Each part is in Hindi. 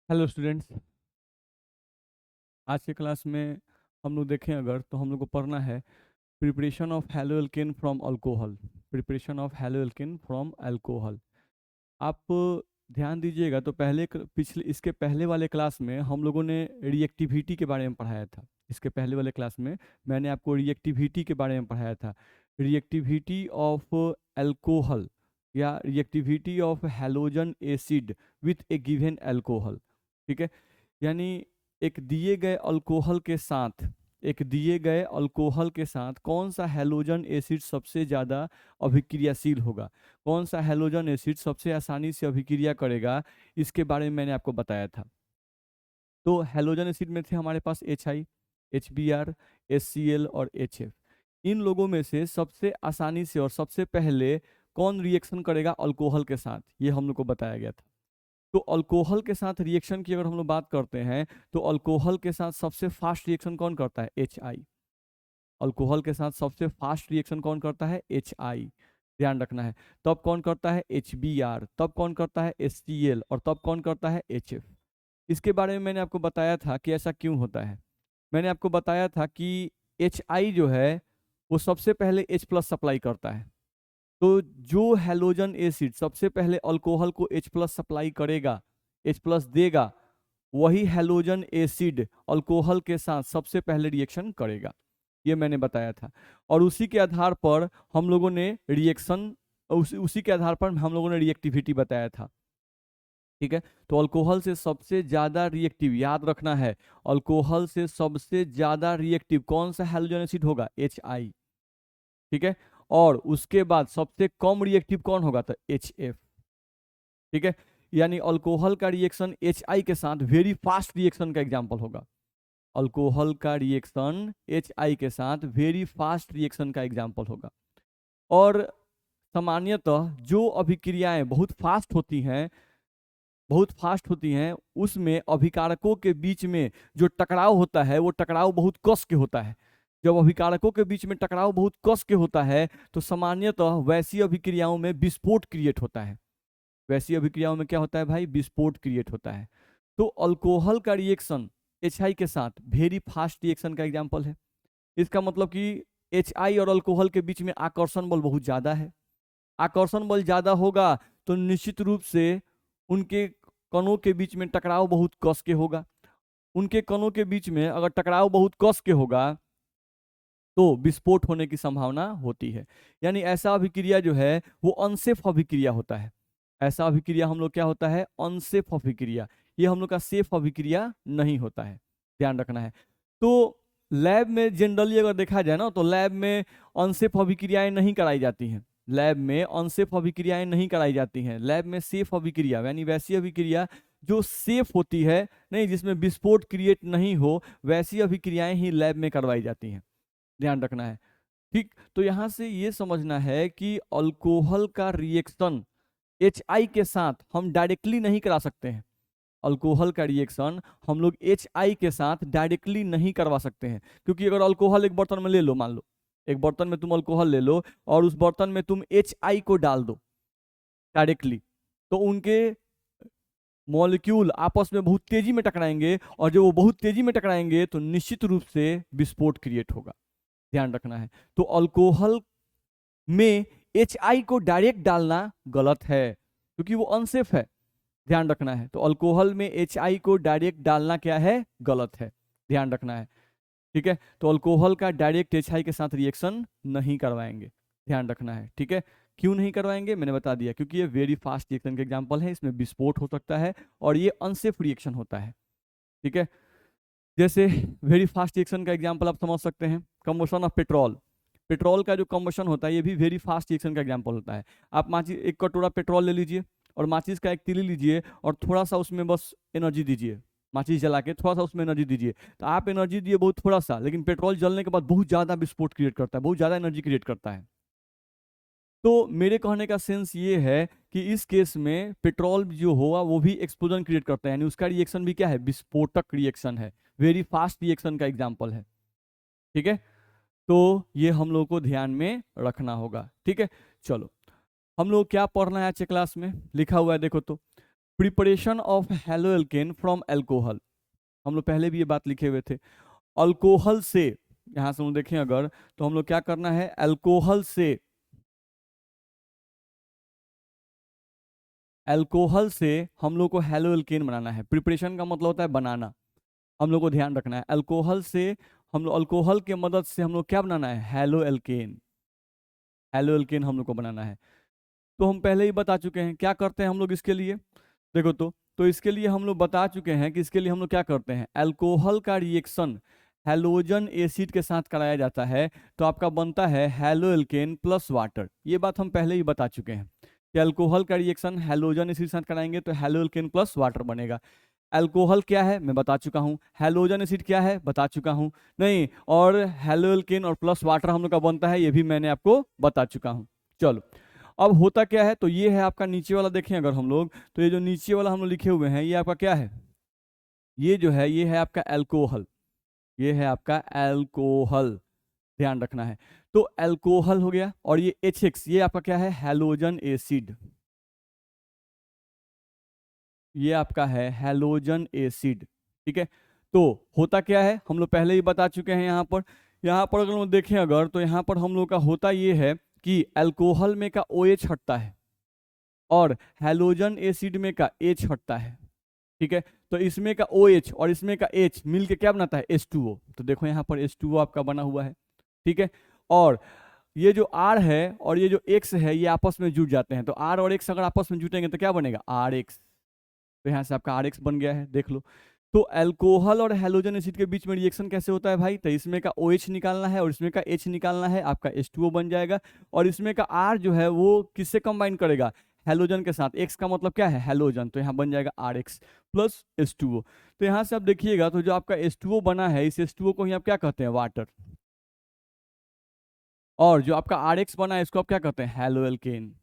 Hello students. आज के क्लास में हम लोग देखें अगर तो हम लोग को पढ़ना है preparation of haloalkane from alcohol. Preparation of haloalkane from alcohol. आप ध्यान दीजिएगा तो पिछले इसके पहले वाले क्लास में हम लोगों ने रिएक्टिविटी के बारे में पढ़ाया था। इसके पहले वाले क्लास में मैंने आपको रिएक्टिविटी के बारे में पढ़ाया था। रिएक्टिविटी ऑफ अल्कोहल या reactivity of halogen acid with A given alcohol. ठीक है, यानी एक दिए गए अल्कोहल के साथ कौन सा हैलोजन एसिड सबसे ज़्यादा अभिक्रियाशील होगा, कौन सा हैलोजन एसिड सबसे आसानी से अभिक्रिया करेगा, इसके बारे में मैंने आपको बताया था। तो हैलोजन एसिड में थे हमारे पास HI, HBr, HCl और HF। इन लोगों में से सबसे आसानी से और सबसे पहले कौन रिएक्शन करेगा अल्कोहल के साथ, ये हम लोग को बताया गया था। तो अल्कोहल के साथ रिएक्शन की अगर हम लोग बात करते हैं तो अल्कोहल के साथ सबसे फास्ट रिएक्शन कौन करता है? HI। अल्कोहल के साथ सबसे फास्ट रिएक्शन कौन करता है? HI। ध्यान रखना है। तब कौन करता है? HBr। तब कौन करता है? HCl। और तब कौन करता है? HF। इसके बारे में मैंने आपको बताया था कि ऐसा क्यों होता है। मैंने आपको बताया था कि HI जो है वो सबसे पहले H प्लस सप्लाई करता है। तो जो हैलोजन एसिड सबसे पहले अल्कोहल को H प्लस सप्लाई करेगा, H प्लस देगा, वही हैलोजन एसिड अल्कोहल के साथ सबसे पहले रिएक्शन करेगा। ये मैंने बताया था। और उसी के आधार पर हम लोगों ने उसी के आधार पर हम लोगों ने रिएक्टिविटी बताया था। ठीक है, तो अल्कोहल से सबसे ज्यादा रिएक्टिव, याद रखना है, अल्कोहल से सबसे ज्यादा रिएक्टिव कौन सा हैलोजन एसिड होगा? HI। ठीक है, और उसके बाद सबसे कम रिएक्टिव कौन होगा? तो HF। ठीक है, यानी अल्कोहल का रिएक्शन HI के साथ वेरी फास्ट रिएक्शन का एग्जांपल होगा। अल्कोहल का रिएक्शन HI के साथ वेरी फास्ट रिएक्शन का एग्जांपल होगा। और सामान्यतः जो अभिक्रियाएं बहुत फास्ट होती हैं उसमें अभिकारकों के बीच में जो टकराव होता है वो टकराव बहुत कस के होता है। जब अभिकारकों के बीच में टकराव बहुत कस के होता है तो सामान्यतः वैसी अभिक्रियाओं में विस्फोट क्रिएट होता है। वैसी अभिक्रियाओं में क्या होता है भाई? विस्फोट क्रिएट होता है। तो अल्कोहल का रिएक्शन HI के साथ वेरी फास्ट रिएक्शन का एग्जाम्पल है। इसका मतलब कि HI और अल्कोहल के बीच में आकर्षण बल बहुत ज्यादा है। आकर्षण बल ज्यादा होगा तो निश्चित रूप से उनके कणों के बीच में टकराव बहुत कस के होगा। उनके कणों के बीच में अगर टकराव बहुत कस के होगा तो विस्फोट होने की संभावना होती है। यानी ऐसा अभिक्रिया जो है वो अनसेफ अभिक्रिया होता है। ऐसा अभिक्रिया हम लोग क्या होता है? अनसेफ अभिक्रिया। ये हम लोग का सेफ अभिक्रिया नहीं होता है, ध्यान रखना है। तो लैब में जनरली अगर देखा जाए ना तो लैब में अनसेफ अभिक्रियाएं नहीं कराई जाती हैं। लैब में अनसेफ अभिक्रियाएं नहीं कराई जाती हैं। लैब में सेफ अभिक्रिया यानी वैसी अभिक्रिया जो सेफ होती है, नहीं जिसमें विस्फोट क्रिएट नहीं हो, वैसी अभिक्रियाएं ही लैब में करवाई जाती हैं। ध्यान रखना है। ठीक, तो यहां से ये समझना है कि अल्कोहल का रिएक्शन HI के साथ हम डायरेक्टली नहीं करा सकते हैं। अल्कोहल का रिएक्शन हम लोग HI के साथ डायरेक्टली नहीं करवा सकते हैं, क्योंकि अगर अल्कोहल एक बर्तन में ले लो, मान लो एक बर्तन में तुम अल्कोहल ले लो और उस बर्तन में तुम HI को डाल दो डायरेक्टली, तो उनके मॉलिक्यूल आपस में बहुत तेजी में टकराएंगे, और जब वो बहुत तेजी में टकराएंगे तो निश्चित रूप से विस्फोट क्रिएट होगा। ध्यान रखना है। तो अल्कोहल में HI को डायरेक्ट डालना गलत है क्योंकि वो अनसेफ है। ध्यान रखना है। तो अल्कोहल में HI को डायरेक्ट डालना क्या है? गलत है। ध्यान रखना है। ठीक है, तो अल्कोहल का डायरेक्ट HI के साथ रिएक्शन नहीं करवाएंगे। ध्यान रखना है। ठीक है, क्यों नहीं करवाएंगे मैंने बता दिया, क्योंकि ये वेरी फास्ट रिएक्शन का एग्जांपल है, इसमें विस्फोट हो सकता है और ये अनसेफ रिएक्शन होता है। ठीक है, जैसे वेरी फास्ट रिएक्शन का एग्जांपल आप समझ सकते हैं, कंबशन ऑफ पेट्रोल। पेट्रोल का जो कंबशन होता है ये भी वेरी फास्ट रिएक्शन का एग्जांपल होता है। आप माचिस एक कटोरा पेट्रोल ले लीजिए और माचिस का एक तीली लीजिए और थोड़ा सा उसमें बस एनर्जी दीजिए, माचिस जला के थोड़ा सा उसमें एनर्जी दीजिए, तो आप एनर्जी दिए बहुत थोड़ा सा, लेकिन पेट्रोल जलने के बाद बहुत ज्यादा विस्फोट क्रिएट करता है, बहुत ज्यादा एनर्जी क्रिएट करता है। तो मेरे कहने का सेंस ये है कि इस केस में पेट्रोल जो होगा वो भी एक्सप्लोजन क्रिएट करता है, यानी उसका रिएक्शन भी क्या है? विस्फोटक रिएक्शन है, वेरी फास्ट रिएक्शन का एग्जाम्पल है। ठीक है, तो ये हम लोग को ध्यान में रखना होगा। ठीक है, चलो हम लोग क्या पढ़ना है आज के क्लास में, लिखा हुआ है देखो तो, preparation of halo alkane from alcohol, हम लोग पहले भी ये बात लिखे हुए थे। अल्कोहल से, यहां से हम देखें अगर, तो हम लोग क्या करना है, अल्कोहल से हम लोग को हेलो एल्केन बनाना है। प्रिपरेशन का मतलब होता है बनाना, हम लोग को ध्यान रखना है। अल्कोहल से हम लोग, अल्कोहल के मदद से हम लोग क्या बनाना है, हेलो एल्केन, हेलो एल्केन हम लोग को बनाना है। तो हम पहले ही बता चुके हैं क्या करते हैं हम लोग इसके लिए, देखो तो इसके लिए हम लोग बता चुके हैं कि इसके लिए हम लोग क्या करते हैं, अल्कोहल का रिएक्शन हैलोजन एसिड के साथ कराया जाता है, तो आपका बनता है हेलो एल्केन प्लस वाटर। ये बात हम पहले ही बता चुके हैं कि अल्कोहल का रिएक्शन हैलोजन एसिड के साथ कराएंगे तो हेलो एल्केन प्लस वाटर बनेगा। अल्कोहल क्या है मैं बता चुका हूँ, हैलोजन एसिड क्या है बता चुका हूँ, नहीं, और हेलो एल्केन और प्लस वाटर हम लोग का बनता है, ये भी मैंने आपको बता चुका हूँ। चलो, अब होता क्या है, तो ये है आपका नीचे वाला, देखें अगर हम लोग, तो ये जो नीचे वाला हम लोग लिखे हुए हैं ये आपका क्या है, ये जो है ये है आपका अल्कोहल, ये है आपका अल्कोहल, ध्यान रखना है। तो अल्कोहल हो गया, और ये HX ये आपका क्या है, हैलोजन एसिड, ये आपका है हैलोजन एसिड, ठीक है। तो होता क्या है हम लोग पहले ही बता चुके हैं। यहाँ पर अगर हम देखें अगर, तो यहाँ पर हम लोग का होता ये है कि अल्कोहल में का OH हटता है और हैलोजन एसिड में का H हटता है, ठीक है। तो इसमें का OH और इसमें का H मिल के क्या बनाता है, H2O। तो देखो यहाँ पर H2O आपका बना हुआ है, ठीक है। और ये जो R है और ये जो X है ये आपस में जुड़ जाते हैं, तो R और X अगर आपस में जुटेंगे तो क्या बनेगा, RX। तो यहाँ से आपका RX बन गया है, देख लो। तो अल्कोहल और हैलोजन एसिड के बीच में रिएक्शन कैसे होता है भाई, तो इसमें का OH निकालना है और इसमें का H निकालना है, आपका H2O बन जाएगा। और इसमें का R जो है वो किससे कंबाइन करेगा, हैलोजन के साथ, X का मतलब क्या है, हैलोजन, तो यहाँ बन जाएगा RX प्लस H2O। तो यहाँ से आप देखिएगा, तो जो आपका H2O बना है, इस H2O को ही आप क्या कहते हैं, वाटर। और जो आपका RX बना है इसको आप क्या कहते हैं, हेलो एल्केन।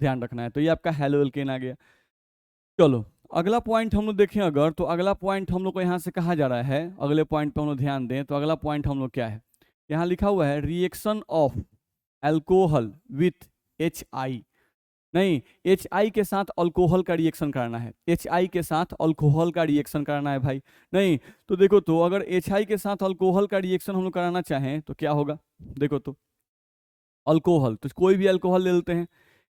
ध्यान रखना है, तो ये आपका हेलो एल्केन आ गया। चलो, अगला पॉइंट हम लोग देखें अगर, तो अगला पॉइंट हम लोग को यहाँ से कहा जा रहा है, अगले पॉइंट पे हम लोग ध्यान दें, तो अगला पॉइंट हम लोग क्या है, यहाँ लिखा हुआ है reaction of alcohol with HI। नहीं, HI के साथ अल्कोहल का रिएक्शन करना है, HI के साथ अल्कोहल का रिएक्शन करना है भाई। नहीं, तो देखो, तो अगर HI के साथ अल्कोहल का रिएक्शन हम लोग कराना चाहें तो क्या होगा, देखो तो अल्कोहल, तो कोई भी अल्कोहल ले लेते हैं,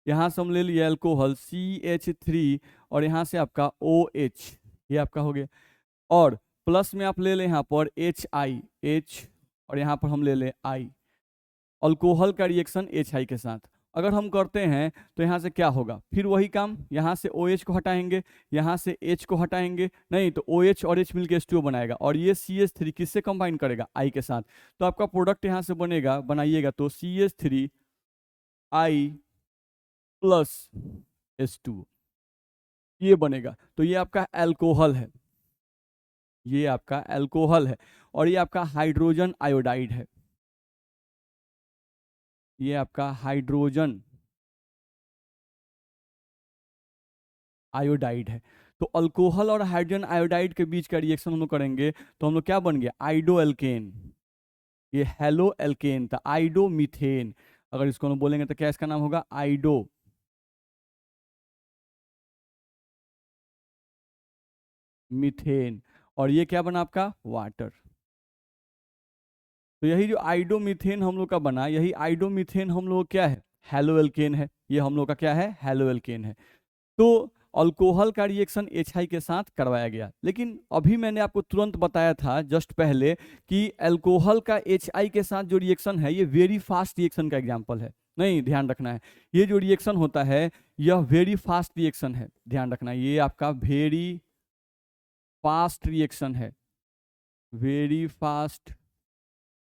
यहाँ से हम ले लिए अल्कोहल CH3 और यहाँ से आपका OH, ये आपका हो गया। और प्लस में आप ले लें यहाँ पर HI, H, और यहाँ पर हम ले लें I, अल्कोहल का रिएक्शन HI के साथ अगर हम करते हैं तो यहाँ से क्या होगा, फिर वही काम, यहाँ से OH को हटाएंगे, यहाँ से H को हटाएंगे, नहीं तो OH और H मिलकर H2O बनाएगा, और ये CH3 किससे कंबाइन करेगा, I के साथ। तो आपका प्रोडक्ट यहाँ से बनेगा, बनाइएगा तो CH3I प्लस H2O, ये बनेगा। तो ये आपका अल्कोहल है, ये आपका अल्कोहल है, और ये आपका हाइड्रोजन आयोडाइड है, ये आपका हाइड्रोजन आयोडाइड है। तो अल्कोहल और हाइड्रोजन आयोडाइड के बीच का रिएक्शन हम लोग करेंगे तो हम लोग क्या बन गया, आइडो एल्केन। ये हेलो एल्केन था, आइडो मीथेन, अगर इसको हम बोलेंगे तो क्या इसका नाम होगा, आइडो मीथेन। और ये क्या बना आपका, वाटर। तो यही जो आइडोमीथेन हम लोग का बना, यही आइडोमीथेन हम लोग क्या है, हेलो एल्केन है, ये हम लोग का क्या है, हेलो एल्केन है। तो अल्कोहल का रिएक्शन HI के साथ करवाया गया, लेकिन अभी मैंने आपको तुरंत बताया था जस्ट पहले कि अल्कोहल का HI के साथ जो रिएक्शन है ये वेरी फास्ट रिएक्शन का एग्जांपल है। नहीं, ध्यान रखना है, ये जो रिएक्शन होता है यह वेरी फास्ट रिएक्शन है, ध्यान रखना है, ये आपका वेरी फास्ट रिएक्शन है, वेरी फास्ट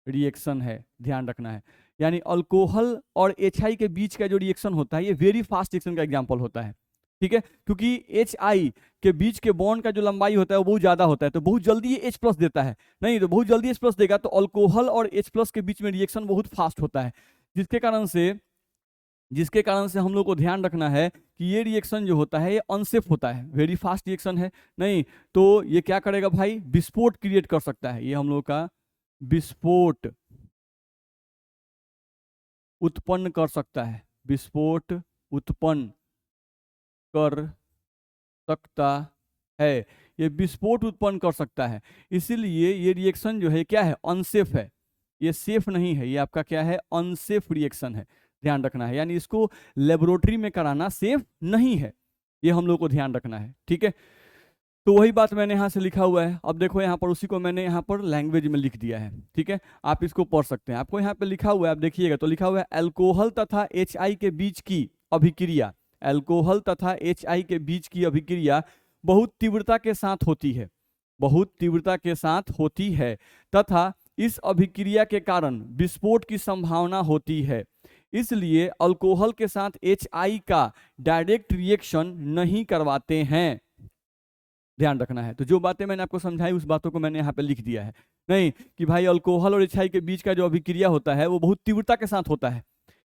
रिएक्शन है, ध्यान रखना है। यानी अल्कोहल और HI के बीच का जो रिएक्शन होता है ये वेरी फास्ट रिएक्शन का एग्जांपल होता है, ठीक है। क्योंकि HI के बीच के बॉन्ड का जो लंबाई होता है वो बहुत ज्यादा होता है, तो बहुत जल्दी ये H+ देता है, नहीं तो बहुत जल्दी H+ देगा, तो अल्कोहल और H+ के बीच में रिएक्शन बहुत फास्ट होता है, जिसके कारण से हम लोग को ध्यान रखना है कि ये रिएक्शन जो होता है ये अनसेफ होता है, वेरी फास्ट रिएक्शन है, नहीं तो ये क्या करेगा भाई, विस्फोट क्रिएट कर सकता है, ये हम लोग का विस्फोट उत्पन्न कर सकता है, विस्फोट उत्पन्न कर सकता है, ये विस्फोट उत्पन्न कर सकता है। इसीलिए ये रिएक्शन जो है क्या है, अनसेफ है, ये सेफ नहीं है, ये आपका क्या है, अनसेफ रिएक्शन है, ध्यान रखना है। यानी इसको लेबोरेटरी में कराना सेफ नहीं है, ये हम लोग को ध्यान रखना है, ठीक है। तो वही बात मैंने यहाँ से लिखा हुआ है। अब देखो यहाँ पर उसी को मैंने यहाँ पर लैंग्वेज में लिख दिया है, ठीक है, आप इसको पढ़ सकते हैं। आपको यहाँ पे लिखा हुआ है, आप देखिएगा तो लिखा हुआ है अल्कोहल तथा HI के बीच की अभिक्रिया, अल्कोहल तथा HI के बीच की अभिक्रिया बहुत तीव्रता के साथ होती है, बहुत तीव्रता के साथ होती है तथा इस अभिक्रिया के कारण विस्फोट की संभावना होती है। इसलिए अल्कोहल के साथ HI का डायरेक्ट रिएक्शन नहीं करवाते हैं, ध्यान रखना है। तो जो बातें मैंने आपको समझाई उस बातों को मैंने यहाँ पे लिख दिया है, नहीं कि भाई अल्कोहल और HI के बीच का जो अभिक्रिया होता है वो बहुत तीव्रता के साथ होता है,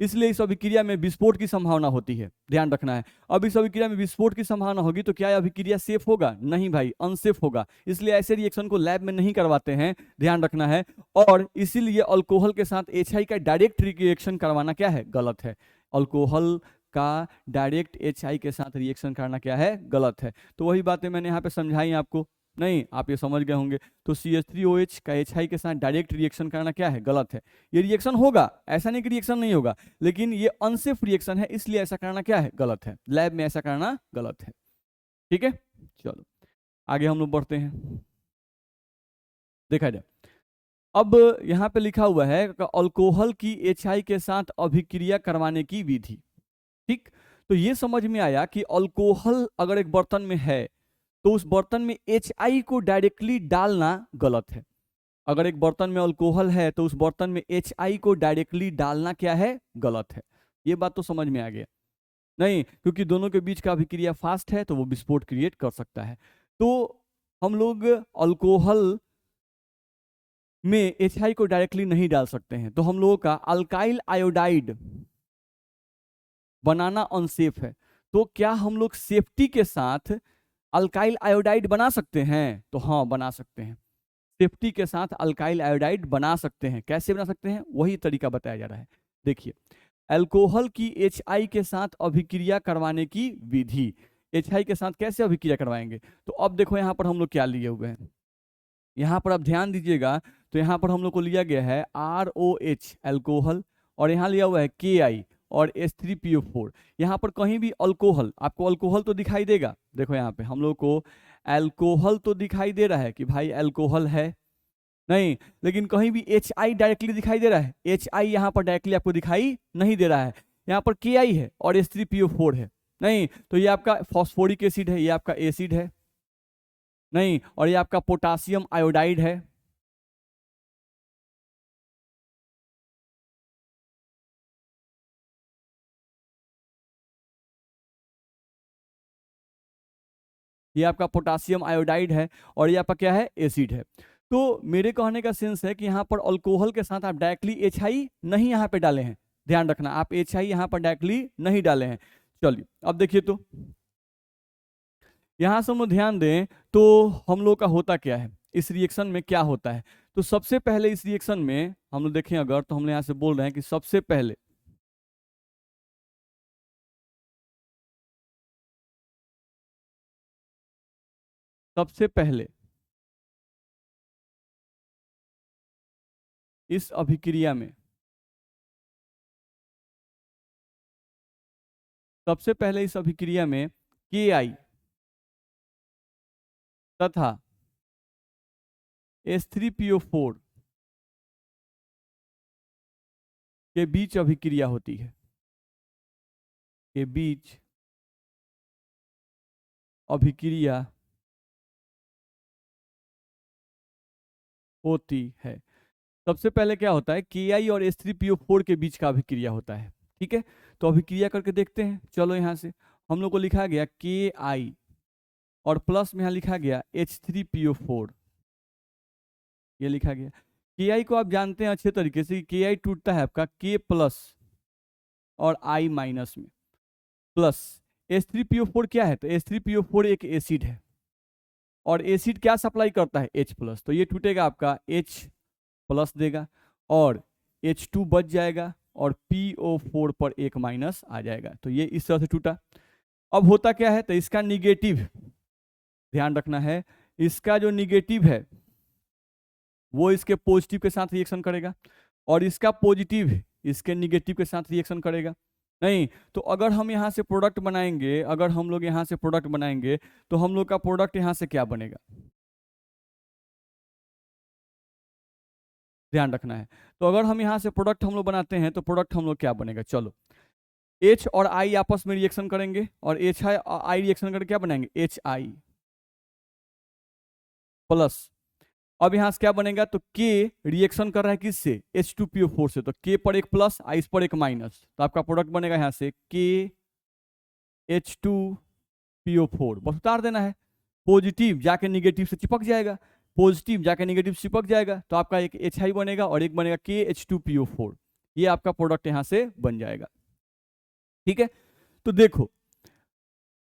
इसलिए इस अभिक्रिया में विस्फोट की संभावना होती है, ध्यान रखना है। अब इस अभिक्रिया में विस्फोट की संभावना होगी तो क्या यह अभिक्रिया सेफ होगा? नहीं भाई, अनसेफ होगा, इसलिए ऐसे रिएक्शन को लैब में नहीं करवाते हैं, ध्यान रखना है। और इसीलिए अल्कोहल के साथ HI का डायरेक्ट रिएक्शन करवाना क्या है, गलत है। अल्कोहल का डायरेक्ट HI के साथ रिएक्शन करना क्या है, गलत है। तो वही बातें मैंने यहाँ पे समझाई आपको, नहीं आप ये समझ गए होंगे। तो CH3OH का HI के साथ डायरेक्ट रिएक्शन करना क्या है, गलत है। ये रिएक्शन होगा, ऐसा नहीं कि रिएक्शन नहीं होगा, लेकिन ये अनसेफ रिएक्शन है, इसलिए ऐसा करना क्या है, गलत है, लैब में ऐसा करना गलत है, ठीक है। चलो आगे हम लोग बढ़ते हैं, देखा जाए। अब यहाँ पे लिखा हुआ है अल्कोहल की HI के साथ अभिक्रिया करवाने की विधि, ठीक। तो ये समझ में आया कि अल्कोहल अगर एक बर्तन में है तो उस बर्तन में HI को डायरेक्टली डालना गलत है। अगर एक बर्तन में अल्कोहल है तो उस बर्तन में HI को डायरेक्टली डालना क्या है, गलत है। ये बात तो समझ में आ गया, नहीं क्योंकि दोनों के बीच का अभिक्रिया फास्ट है तो वो विस्फोट क्रिएट कर सकता है। तो हम लोग अल्कोहल में HI को डायरेक्टली नहीं डाल सकते हैं, तो हम लोगों का अल्काइल आयोडाइड बनाना अनसेफ है। तो क्या हम लोग सेफ्टी के साथ अल्काइल आयोडाइड बना सकते हैं? तो हाँ, बना सकते हैं, सेफ्टी के साथ अल्काइल आयोडाइड बना सकते हैं। कैसे बना सकते हैं, वही तरीका बताया जा रहा है। देखिए, अल्कोहल की HI के साथ अभिक्रिया करवाने की विधि, HI के साथ कैसे अभिक्रिया करवाएंगे। तो अब देखो यहाँ पर हम लोग क्या लिए हुए हैं, यहाँ पर आप ध्यान दीजिएगा। तो यहाँ पर हम लोग को लिया गया है ROH अल्कोहल, और यहाँ लिया हुआ है KI और H3PO4। यहाँ पर कहीं भी अल्कोहल, आपको अल्कोहल तो दिखाई देगा, देखो यहाँ पे हम लोग को अल्कोहल तो दिखाई दे रहा है कि भाई अल्कोहल है, नहीं, लेकिन कहीं भी HI डायरेक्टली दिखाई दे रहा है, HI यहाँ पर डायरेक्टली आपको दिखाई नहीं दे रहा है। यहाँ पर KI है और H3PO4 है, नहीं, तो ये आपका फॉस्फोरिक एसिड है, ये आपका एसिड है, नहीं, और ये आपका पोटासियम आयोडाइड है, ये आपका पोटासियम आयोडाइड है, और ये आपका क्या है, एसिड है। तो मेरे कहने का सेंस है कि यहाँ पर अल्कोहल के साथ आप डायरेक्टली HI नहीं यहाँ पे डाले हैं, ध्यान रखना, आप HI यहाँ पर डायरेक्टली नहीं डाले हैं। चलिए अब देखिए, तो यहाँ से हम लोग ध्यान दें तो हम लोग का होता क्या है, इस रिएक्शन में क्या होता है। तो सबसे पहले इस रिएक्शन में हम लोग देखें अगर, तो हम लोग यहाँ से बोल रहे हैं कि सबसे पहले सबसे पहले इस अभिक्रिया में, सबसे पहले इस अभिक्रिया में KI तथा H3PO4 के बीच अभिक्रिया होती है, के बीच अभिक्रिया होती है। सबसे पहले क्या होता है, KI और H3PO4 के बीच का अभिक्रिया होता है, ठीक है। तो अभिक्रिया करके देखते हैं। चलो यहाँ से हम लोग को लिखा गया KI और प्लस में यहाँ लिखा गया H3PO4, ये लिखा गया। KI को आप जानते हैं अच्छे तरीके से, KI टूटता है आपका K प्लस और I माइनस में, प्लस H3PO4 क्या है, तो H3PO4 एक एसिड है, और एसिड क्या सप्लाई करता है, H प्लस, तो ये टूटेगा आपका H प्लस देगा, और H2 बच जाएगा, और PO4 पर एक माइनस आ जाएगा। तो ये इस तरह से टूटा। अब होता क्या है, तो इसका निगेटिव ध्यान रखना है, इसका जो निगेटिव है वो इसके पॉजिटिव के साथ रिएक्शन करेगा और इसका पॉजिटिव इसके निगेटिव के साथ रिएक्शन करेगा। नहीं तो अगर हम यहाँ से प्रोडक्ट बनाएंगे, अगर हम लोग यहाँ से प्रोडक्ट बनाएंगे तो हम लोग का प्रोडक्ट यहाँ से क्या बनेगा, ध्यान रखना है। तो अगर हम यहाँ से प्रोडक्ट हम लोग बनाते हैं तो प्रोडक्ट हम लोग क्या बनेगा, चलो H और I आपस में रिएक्शन करेंगे और HI रिएक्शन करके क्या बनाएंगे, HI प्लस। अब यहाँ से क्या बनेगा, तो K रिएक्शन कर रहा है किससे, H2PO4 से, तो K पर एक प्लस I इस पर एक माइनस, तो आपका प्रोडक्ट बनेगा यहाँ से KH2PO4। बस उतार देना है, पॉजिटिव जाके निगेटिव से चिपक जाएगा, पॉजिटिव जाके नेगेटिव चिपक जाएगा, तो आपका एक HI बनेगा और एक बनेगा KH2PO4। ये आपका प्रोडक्ट यहां से बन जाएगा। ठीक है, तो देखो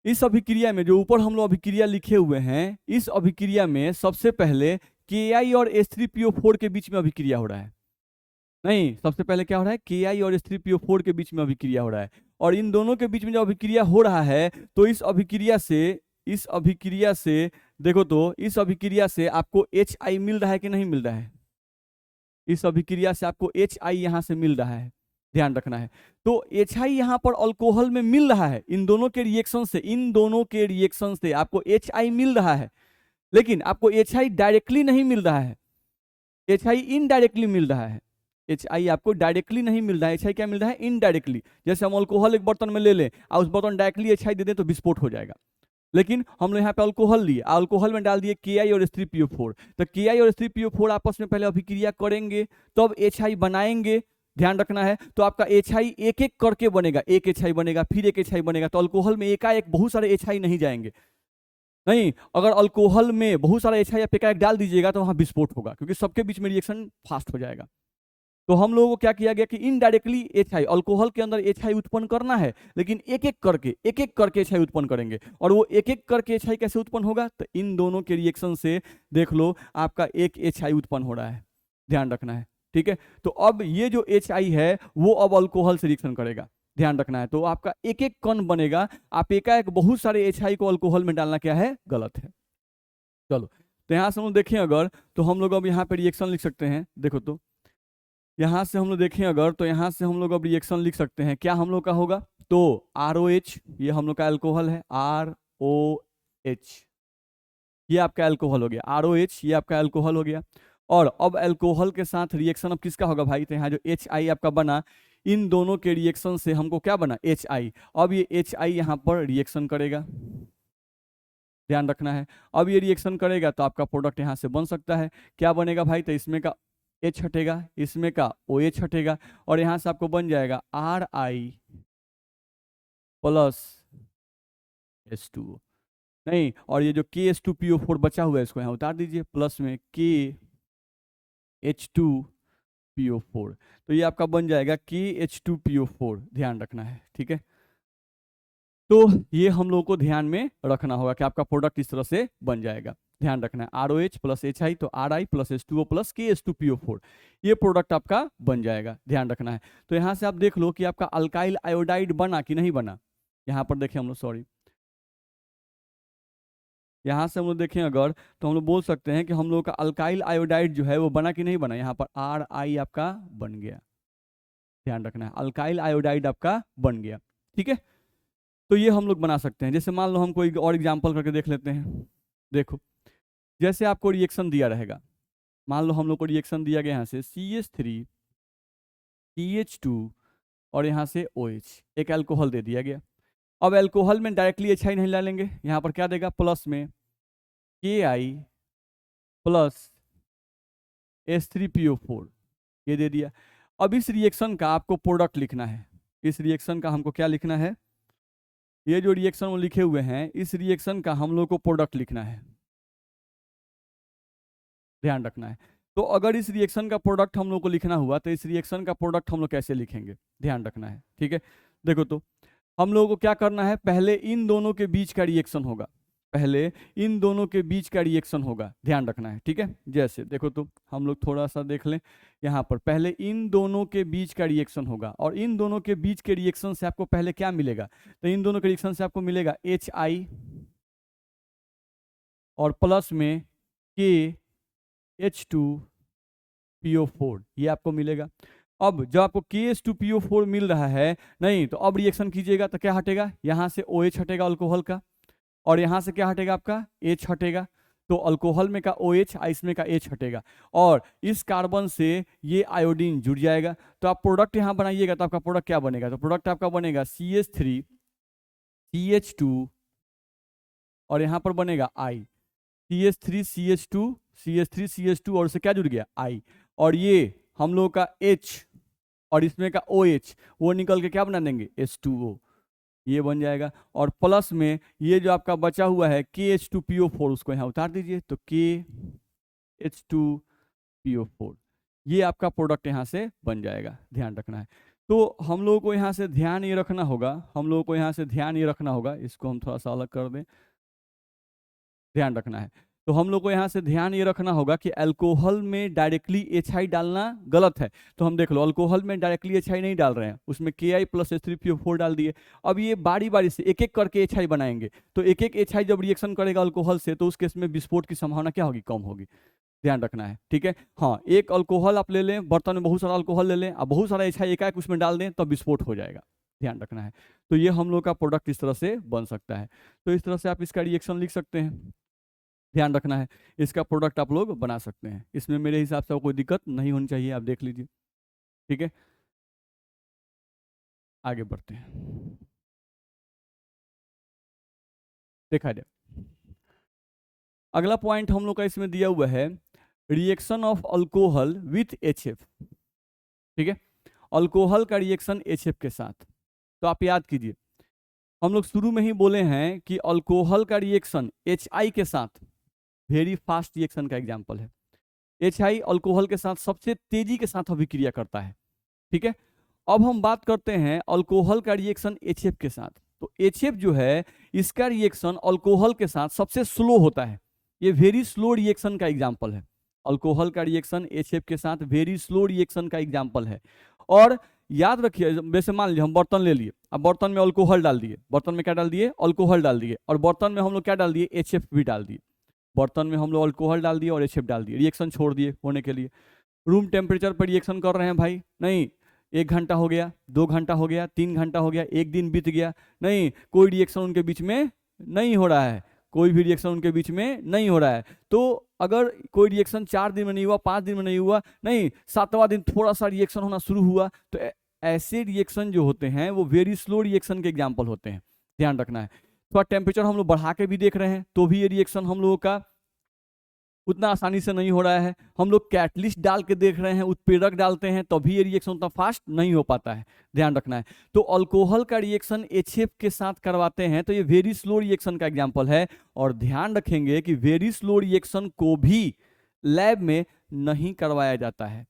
इस अभिक्रिया में जो ऊपर हम लोग अभिक्रिया लिखे हुए हैं, इस अभिक्रिया में सबसे पहले KI और H3PO4 के बीच में अभिक्रिया हो रहा है। नहीं, सबसे पहले क्या हो रहा है, KI और H3PO4 के बीच में अभिक्रिया हो रहा है, और इन दोनों के बीच में जो अभिक्रिया हो रहा है, तो इस अभिक्रिया से देखो, तो इस अभिक्रिया से आपको HI मिल रहा है कि नहीं मिल रहा है, इस अभिक्रिया से आपको HI यहां से मिल रहा है, ध्यान रखना है। तो HI यहां पर अल्कोहल में मिल रहा है, इन दोनों के रिएक्शन से आपको HI मिल रहा है, लेकिन आपको HI डायरेक्टली नहीं मिल रहा है, HI इनडायरेक्टली मिल रहा है। HI आपको डायरेक्टली नहीं मिल रहा है, HI क्या मिल रहा है, इनडायरेक्टली। जैसे हम अल्कोहल एक बर्तन में ले लें और उस बर्तन डायरेक्टली HI दे दें तो विस्फोट हो जाएगा, लेकिन हम लोग यहाँ पे अल्कोहल लिए, अल्कोहल में डाल दिए KI और H3PO4, तो KI और H3PO4 आपस में पहले अभिक्रिया करेंगे तब HI बनाएंगे, ध्यान रखना है। तो आपका HI एक एक करके बनेगा, एक HI बनेगा फिर एक HI बनेगा, तो अल्कोहल में एकाएक बहुत सारे HI नहीं जाएंगे। नहीं, अगर अल्कोहल में बहुत सारा HI आप एकाएक डाल दीजिएगा तो वहां विस्फोट होगा, क्योंकि सबके बीच में रिएक्शन फास्ट हो जाएगा। तो हम लोगों को क्या किया गया कि इनडायरेक्टली HI, अल्कोहल के अंदर HI उत्पन्न करना है, लेकिन एक एक करके HI उत्पन्न करेंगे। और वो एक एक करके HI कैसे उत्पन्न होगा, तो इन दोनों के रिएक्शन से देख लो आपका एक HI उत्पन्न हो रहा है, ध्यान रखना है। ठीक है, तो अब ये जो HI है वो अब अल्कोहल से रिएक्शन करेगा, ध्यान रखना है। तो आपका एक एक कण बनेगा, आप एकाएक बहुत सारे HI को अल्कोहल में डालना क्या है, गलत है। चलो, तो यहाँ से हम देखें अगर, तो हम लोग अब यहाँ पे रिएक्शन लिख सकते हैं। देखो तो यहाँ से हम लोग देखें अगर, तो यहाँ से हम लोग अब रिएक्शन लिख सकते हैं, क्या हम लोग का होगा, तो ROH ये हम लोग का अल्कोहल है, ROH ये आपका अल्कोहल हो गया, ROH ये आपका अल्कोहल हो गया। और अब अल्कोहल के साथ रिएक्शन अब किसका होगा भाई, तो यहाँ जो HI आपका बना, इन दोनों के रिएक्शन से हमको क्या बना, HI। अब ये HI यहाँ पर रिएक्शन करेगा, ध्यान रखना है। अब ये रिएक्शन करेगा तो आपका प्रोडक्ट यहाँ से बन सकता है, क्या बनेगा भाई, तो इसमें का H हटेगा, इसमें का OH हटेगा, और यहाँ से आपको बन जाएगा RI प्लस H2O। नहीं, और ये जो KH2PO4 बचा हुआ है इसको यहाँ उतार दीजिए, प्लस में KH2PO4, तो ये आपका बन जाएगा KH2PO4, ध्यान रखना है। ठीक है, तो ये हम लोगों को ध्यान में रखना होगा कि आपका प्रोडक्ट इस तरह से बन जाएगा, ध्यान रखना है। ROH प्लस HI, तो RI plus H2O plus KH2PO4, ये प्रोडक्ट आपका बन जाएगा, ध्यान रखना है। तो यहाँ से आप देख लो कि आपका अल्काइल आयोडाइड बना कि नहीं बना। यहाँ पर देखें हम लोग, सॉरी, यहाँ से हम लोग देखें अगर, तो हम लोग बोल सकते हैं कि हम लोग का अल्काइल आयोडाइड जो है वो बना कि नहीं बना। यहाँ पर RI आपका बन गया, ध्यान रखना है, अल्काइल आयोडाइड आपका बन गया। ठीक है, तो ये हम लोग बना सकते हैं। जैसे मान लो हम कोई और एग्जांपल करके देख लेते हैं। देखो, जैसे आपको रिएक्शन दिया रहेगा, मान लो हम लोग को रिएक्शन दिया गया यहाँ से CH3 CH2 और यहाँ से OH, एक अल्कोहल दे दिया गया। अब अल्कोहल में डायरेक्टली HI नहीं डालेंगे, यहाँ पर क्या देगा, प्लस में KI प्लस H3PO4 ये दे दिया। अब इस रिएक्शन का आपको प्रोडक्ट लिखना है, इस रिएक्शन का हमको क्या लिखना है, ये जो रिएक्शन वो लिखे हुए हैं, इस रिएक्शन का हम लोग को प्रोडक्ट लिखना है, ध्यान रखना है। तो अगर इस रिएक्शन का प्रोडक्ट हम लोग को लिखना हुआ तो इस रिएक्शन का प्रोडक्ट हम लोग कैसे लिखेंगे, ध्यान रखना है। ठीक है, देखो तो हम लोगों को क्या करना है, पहले इन दोनों के बीच का रिएक्शन होगा, पहले इन दोनों के बीच का रिएक्शन होगा, ध्यान रखना है, ठीक है। जैसे देखो तो हम लोग थोड़ा सा देख लें, यहाँ पर पहले इन दोनों के बीच का रिएक्शन होगा, और इन दोनों के बीच के रिएक्शन से आपको पहले क्या मिलेगा, तो इन दोनों के रिएक्शन से आपको मिलेगा HI और प्लस में KH2PO4, ये आपको मिलेगा। अब जब आपको KH2PO4 मिल रहा है, नहीं तो अब रिएक्शन कीजिएगा तो क्या हटेगा, यहाँ से OH हटेगा अल्कोहल का, और यहाँ से क्या हटेगा आपका H हटेगा, तो अल्कोहल में का OH इसमें का H हटेगा, और इस कार्बन से ये आयोडीन जुड़ जाएगा। तो आप प्रोडक्ट यहाँ बनाइएगा तो आपका प्रोडक्ट क्या बनेगा, तो प्रोडक्ट आपका बनेगा CH3 CH2 और यहाँ पर बनेगा I, CH3 CH2 CH3 CH2 और इससे क्या जुड़ गया I, और ये हम लोगों का H और इसमें का OH वो निकल के क्या बना देंगे H2O, ये बन जाएगा। और प्लस में ये जो आपका बचा हुआ है KH2PO4 उसको यहाँ उतार दीजिए, तो KH2PO4 ये आपका प्रोडक्ट यहाँ से बन जाएगा, ध्यान रखना है। तो हम लोगों को यहाँ से ध्यान ये रखना होगा, इसको हम थोड़ा सा अलग कर दें, ध्यान रखना है। तो हम लोग को यहाँ से ध्यान ये रखना होगा कि अल्कोहल में डायरेक्टली HI डालना गलत है। तो हम देख लो अल्कोहल में डायरेक्टली HI नहीं डाल रहे हैं, उसमें Ki प्लस H3PO4 डाल दिए। अब ये बारी बारी से एक एक करके HI बनाएंगे, तो एक एक HI जब रिएक्शन करेगा अल्कोहल से तो उस केस में विस्फोट की संभावना क्या होगी, कम होगी, ध्यान रखना है, ठीक है। हाँ, एक अल्कोहल आप ले लें, बर्तन में बहुत सारा अल्कोहल ले लें, अब बहुत सारा HI एकाएक उसमें डाल दें तब विस्फोट हो जाएगा, ध्यान रखना है। तो ये हम लोग का प्रोडक्ट इस तरह से बन सकता है। तो इस तरह से आप इसका रिएक्शन लिख सकते हैं, ध्यान रखना है। इसका प्रोडक्ट आप लोग बना सकते हैं, इसमें मेरे हिसाब से कोई दिक्कत नहीं होनी चाहिए, आप देख लीजिए, ठीक है। आगे बढ़ते हैं, देखा जाए। अगला पॉइंट हम लोग का इसमें दिया हुआ है reaction of alcohol with HF, ठीक है। अल्कोहल का रिएक्शन HF के साथ, तो आप याद कीजिए हम लोग शुरू में ही बोले हैं कि अल्कोहल का रिएक्शन HI के साथ वेरी फास्ट रिएक्शन का एग्जांपल है। HI अल्कोहल के साथ सबसे तेजी के साथ अभिक्रिया करता है, ठीक है। अब हम बात करते हैं अल्कोहल का रिएक्शन HF के साथ। तो HF जो है इसका रिएक्शन अल्कोहल के साथ सबसे स्लो होता है, ये वेरी स्लो रिएक्शन का एग्जांपल है। अल्कोहल का रिएक्शन HF के साथ वेरी स्लो रिएक्शन का एग्जांपल है। और याद रखिए, वैसे मान लीजिए हम बर्तन ले लिए, अब बर्तन में अल्कोहल डाल दिए, बर्तन में क्या डाल दिए, अल्कोहल डाल दिए, और बर्तन में हम लोग क्या डाल दिए, HF भी डाल दिए। बर्तन में हम लोग अल्कोहल डाल दिए और HF डाल दिए, रिएक्शन छोड़ दिए होने के लिए। रूम टेम्परेचर पर रिएक्शन कर रहे हैं भाई, नहीं 1 घंटा हो गया, 2 घंटा हो गया, 3 घंटा हो गया, 1 दिन बीत गया, नहीं कोई रिएक्शन उनके बीच में नहीं हो रहा है, कोई भी रिएक्शन उनके बीच में नहीं हो रहा है। तो अगर कोई रिएक्शन 4 दिन में नहीं हुआ, 5 दिन में नहीं हुआ, नहीं 7वां दिन थोड़ा सा रिएक्शन होना शुरू हुआ, तो ऐसे रिएक्शन जो होते हैं वो वेरी स्लो रिएक्शन के एग्जाम्पल होते हैं, ध्यान रखना है। थोड़ा टेम्परेचर हम लोग बढ़ा के भी देख रहे हैं तो भी ये रिएक्शन हम लोगों का उतना आसानी से नहीं हो रहा है। हम लोग कैटलिस्ट डाल के देख रहे हैं, उत्प्रेरक डालते हैं तभी ये रिएक्शन उतना फास्ट नहीं हो पाता है, ध्यान रखना है। तो अल्कोहल का रिएक्शन HF के साथ करवाते हैं तो ये वेरी स्लो रिएक्शन का एग्जांपल है। और ध्यान रखेंगे कि वेरी स्लो रिएक्शन को भी लैब में नहीं करवाया जाता है।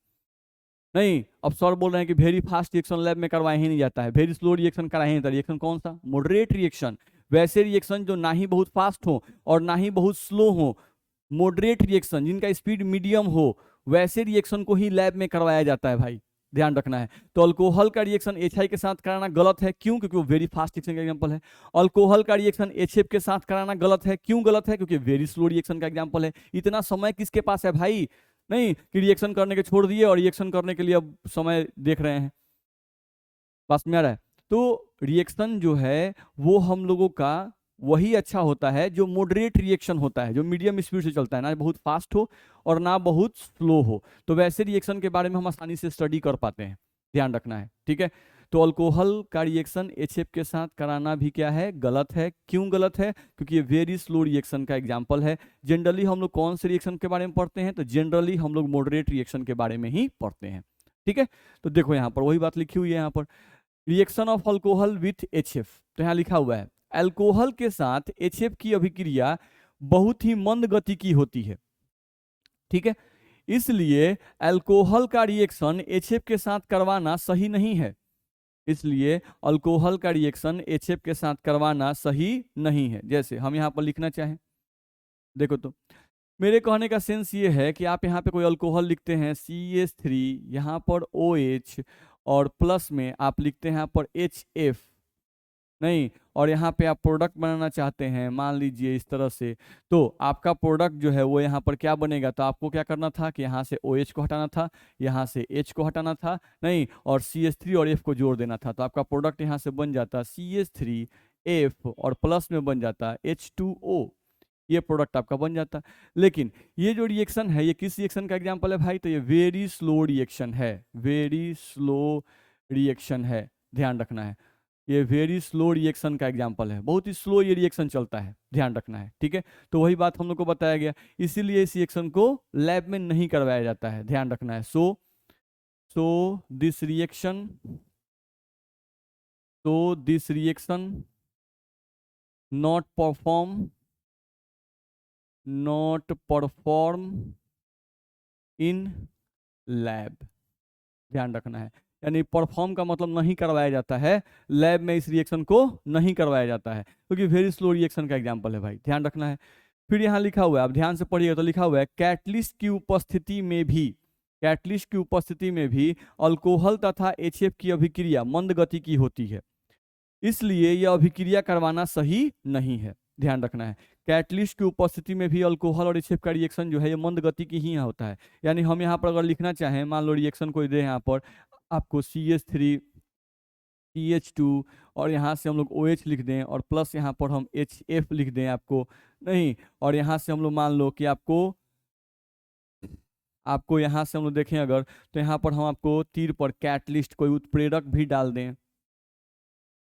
नहीं, अब सर बोल रहे हैं कि वेरी फास्ट रिएक्शन लैब में करवाया ही नहीं जाता है, वेरी स्लो रिएक्शन कराया ही नहीं जाता। रिएक्शन कौन सा, मॉडरेट रिएक्शन, वैसे रिएक्शन जो ना ही बहुत फास्ट हो और ना ही बहुत स्लो हो, मॉडरेट रिएक्शन जिनका स्पीड मीडियम हो, वैसे रिएक्शन को ही लैब में करवाया जाता है भाई, ध्यान रखना है। तो अल्कोहल का रिएक्शन HI के साथ कराना गलत है, क्यों, क्योंकि वो वेरी फास्ट रिएक्शन का एग्जांपल है। अल्कोहल का रिएक्शन HF के साथ कराना गलत है, क्यों गलत है, क्योंकि वेरी स्लो रिएक्शन का एग्जांपल है। इतना समय किसके पास है भाई, नहीं कि रिएक्शन करने के छोड़ दिए और रिएक्शन करने के लिए अब समय देख रहे हैं, पास में आ रहा है। तो रिएक्शन जो है वो हम लोगों का वही अच्छा होता है जो मॉडरेट रिएक्शन होता है, जो मीडियम स्पीड से चलता है, ना बहुत फास्ट हो और ना बहुत स्लो हो। तो वैसे रिएक्शन के बारे में हम आसानी से स्टडी कर पाते हैं, ध्यान रखना है, ठीक है। तो अल्कोहल का रिएक्शन HF के साथ कराना भी क्या है, गलत है। क्यों गलत है, क्योंकि ये वेरी स्लो रिएक्शन का एग्जांपल है। जनरली हम लोग कौन से रिएक्शन के बारे में पढ़ते हैं, तो जनरली हम लोग मॉडरेट रिएक्शन के बारे में ही पढ़ते हैं, ठीक है। तो देखो यहाँ पर वही बात लिखी हुई है, यहाँ पर reaction of alcohol with HF, तो यहाँ लिखा हुआ है अल्कोहल के साथ HF की अभिक्रिया बहुत ही मंद गति की होती है, ठीक है। इसलिए अल्कोहल का रिएक्शन HF के साथ करवाना सही नहीं है। इसलिए अल्कोहल का रिएक्शन HF के साथ करवाना सही नहीं है। जैसे हम यहाँ पर लिखना चाहें, देखो तो मेरे कहने का सेंस ये है कि आप यहाँ पे कोई अल्कोहल लिखते हैं CH3, यहाँ पर OH, और प्लस में आप लिखते हैं यहाँ पर HF, नहीं, और यहाँ पे आप प्रोडक्ट बनाना चाहते हैं, मान लीजिए इस तरह से, तो आपका प्रोडक्ट जो है वो यहाँ पर क्या बनेगा, तो आपको क्या करना था कि यहाँ से OH को हटाना था, यहाँ से H को हटाना था, नहीं, और CH3 और F को जोड़ देना था, तो आपका प्रोडक्ट यहाँ से बन जाता CH3F और प्लस में बन जाता H2O। ये प्रोडक्ट आपका बन जाता। लेकिन ये जो रिएक्शन है ये किस रिएक्शन का एग्जांपल है भाई, तो ये वेरी स्लो रिएक्शन है, वेरी स्लो रिएक्शन है, ध्यान रखना है। ये वेरी स्लो रिएक्शन का एग्जांपल है, बहुत ही स्लो ये रिएक्शन चलता है, ध्यान रखना है, ठीक है। तो वही बात हम लोग को बताया गया, इसीलिए इस रिएक्शन को लैब में नहीं करवाया जाता है, ध्यान रखना है। So this reaction not perform in lab, ध्यान रखना है। यानी परफॉर्म का मतलब नहीं करवाया जाता है, लैब में इस रिएक्शन को नहीं करवाया जाता है, क्योंकि वेरी स्लो रिएक्शन का एग्जांपल है भाई, ध्यान रखना है। फिर यहाँ लिखा हुआ है, आप ध्यान से पढ़िएगा तो लिखा हुआ है कैटलिस्ट की उपस्थिति में भी, कैटलिस्ट की उपस्थिति में भी अल्कोहल तथा HF की अभिक्रिया मंद गति की होती है, इसलिए यह अभिक्रिया करवाना सही नहीं है, ध्यान रखना है। कैटलिस्ट की उपस्थिति में भी अल्कोहल और HF का रिएक्शन जो है ये मंद गति की ही होता है। यानी हम यहाँ पर अगर लिखना चाहें, मान लो रिएक्शन कोई दे यहाँ पर आपको CH3 CH2 और यहाँ से हम लोग OH लिख दें और प्लस यहाँ पर हम HF लिख दें आपको, नहीं, और यहाँ से हम लोग मान लो कि आपको यहाँ से हम लोग देखें अगर, तो यहाँ पर हम आपको तीर पर कैटलिस्ट कोई उत्प्रेरक भी डाल दें,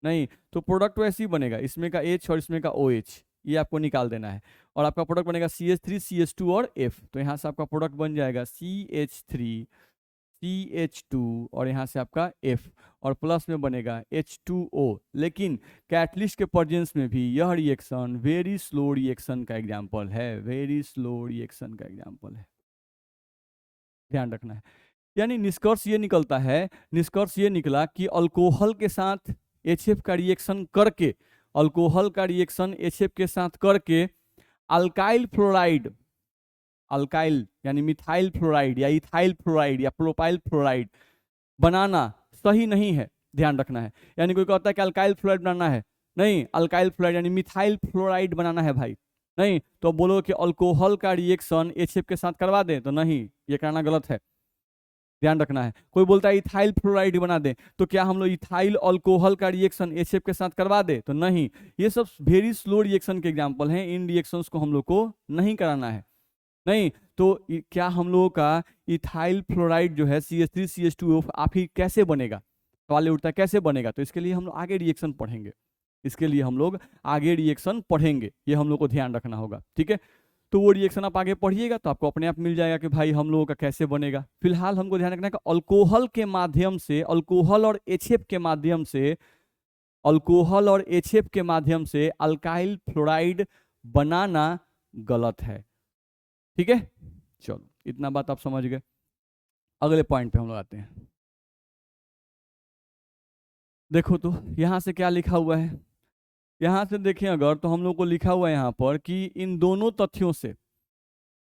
नहीं, तो प्रोडक्ट वैसे ही बनेगा, इसमें का H और इसमें का OH, ये आपको निकाल देना है, और आपका प्रोडक्ट बनेगा CH3 CH2 और F। तो यहाँ से आपका प्रोडक्ट बन जाएगा CH3 CH2 और यहाँ से आपका F, और प्लस में बनेगा H2O। लेकिन कैटलिस्ट के प्रेजेंस में भी यह रिएक्शन वेरी स्लो रिएक्शन का एग्जांपल है, वेरी स्लो रिएक्शन का एग्जांपल है, ध्यान रखना है। यानी निष्कर्ष ये निकलता है, निष्कर्ष ये निकला कि अल्कोहल के साथ HF का रिएक्शन करके, अल्कोहल का रिएक्शन HF के साथ करके अल्काइल फ्लोराइड, अल्काइल यानी मिथाइल फ्लोराइड या इथाइल फ्लोराइड या प्रोपाइल फ्लोराइड बनाना सही नहीं है, ध्यान रखना है। यानी कोई कहता है कि अल्काइल फ्लोराइड बनाना है, नहीं, अल्काइल फ्लोराइड यानी मिथाइल फ्लोराइड बनाना है भाई, नहीं, तो बोलो कि अल्कोहल का रिएक्शन HF के साथ करवा दें, तो नहीं, ये करना गलत है, ध्यान रखना है। कोई बोलता है इथाइल फ्लोराइड बना दे, तो क्या हम लोग इथाइल अल्कोहल का रिएक्शन HF के साथ करवा दे, तो नहीं। ये सब वेरी स्लो रिएक्शन के एग्जांपल हैं, इन रिएक्शंस को हम लोग को नहीं कराना है, नहीं। तो क्या हम लोगों का इथाइल फ्लोराइड जो है CH3 CH2O आखिर कैसे बनेगा, सवाल उठता है कैसे बनेगा, तो इसके लिए हम लोग आगे रिएक्शन पढ़ेंगे, इसके लिए हम लोग आगे रिएक्शन पढ़ेंगे, ये हम लोग को ध्यान रखना होगा, ठीक है। तो वो रिएक्शन आप आगे पढ़िएगा तो आपको अपने आप मिल जाएगा कि भाई हम लोगों का कैसे बनेगा। फिलहाल हमको ध्यान रखना है कि अल्कोहल के माध्यम से, अल्कोहल और HF के माध्यम से, अल्कोहल और HF के माध्यम से अल्काइल फ्लोराइड बनाना गलत है, ठीक है। चलो इतना बात आप समझ गए, अगले पॉइंट पे हम लोग आते हैं। देखो तो यहां से क्या लिखा हुआ है, यहां से देखें अगर तो हम लोग को लिखा हुआ है यहाँ पर कि इन दोनों तथ्यों से,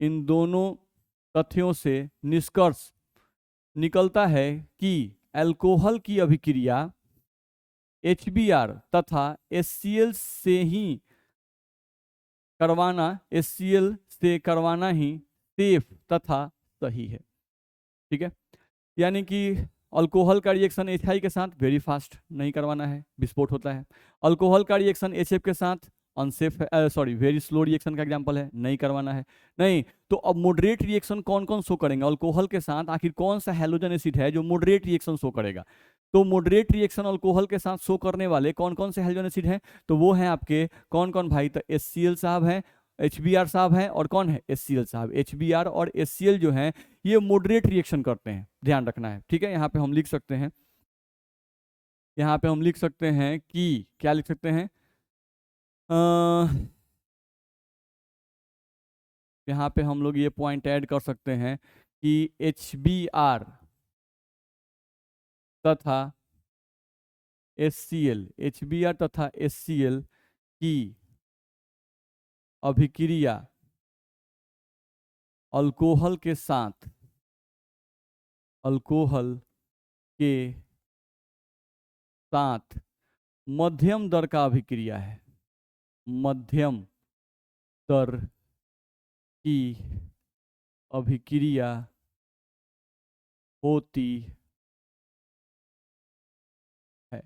इन दोनों तथ्यों से निष्कर्ष निकलता है कि अल्कोहल की अभिक्रिया HBr तथा HCl से ही करवाना, HCl से करवाना ही सेफ तथा सही है, ठीक है। यानी कि अल्कोहल का रिएक्शन एथाई के साथ वेरी फास्ट नहीं करवाना है, विस्फोट होता है। अल्कोहल का रिएक्शन HF के साथ अनसेफ है, सॉरी वेरी स्लो रिएक्शन का एग्जांपल है, नहीं करवाना है, नहीं। तो अब मॉडरेट रिएक्शन कौन कौन शो करेंगे अल्कोहल के साथ, आखिर कौन सा हैलोजन एसिड है जो मॉडरेट रिएक्शन शो करेगा, तो मॉडरेट रिएक्शन अल्कोहल के साथ शो करने वाले कौन कौन से हैलोजन एसिड हैं, तो वो हैं आपके कौन कौन भाई, तो HCl साहब हैं, HBr साहब हैं, और कौन है HCl साहब। HBr और HCl जो हैं ये मॉडरेट रिएक्शन करते हैं, ध्यान रखना है, ठीक है। यहाँ पे हम लिख सकते हैं, यहाँ पे हम लिख सकते हैं कि क्या लिख सकते हैं, यहाँ पे हम लोग ये पॉइंट ऐड कर सकते हैं कि HBr तथा HCl, HBr तथा HCl की अभिक्रिया अल्कोहल के साथ, अल्कोहल के साथ मध्यम दर का अभिक्रिया है, मध्यम दर की अभिक्रिया होती है।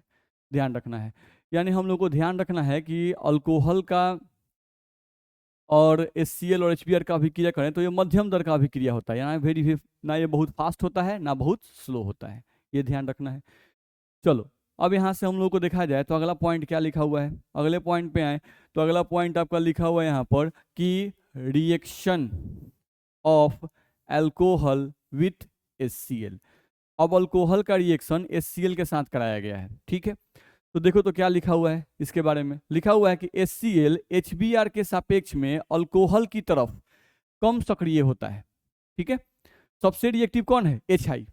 ध्यान रखना है, यानी हम लोग को ध्यान रखना है कि अल्कोहल का और HCl और HBr का अभिक्रिया करें तो ये मध्यम दर का अभिक्रिया होता है, यानी ना ये बहुत फास्ट होता है ना बहुत स्लो होता है, ये ध्यान रखना है। चलो अब यहाँ से हम लोग को देखा जाए तो अगला पॉइंट क्या लिखा हुआ है, अगले पॉइंट पे आए तो अगला पॉइंट आपका लिखा हुआ है यहाँ पर कि reaction of alcohol with HCl। अब अल्कोहल का रिएक्शन HCl के साथ कराया गया है, ठीक है। तो देखो तो क्या लिखा हुआ है इसके बारे में, लिखा हुआ है कि HCl HBr के सापेक्ष में अल्कोहल की तरफ कम सक्रिय होता है, ठीक है। सबसे रिएक्टिव कौन है, HI,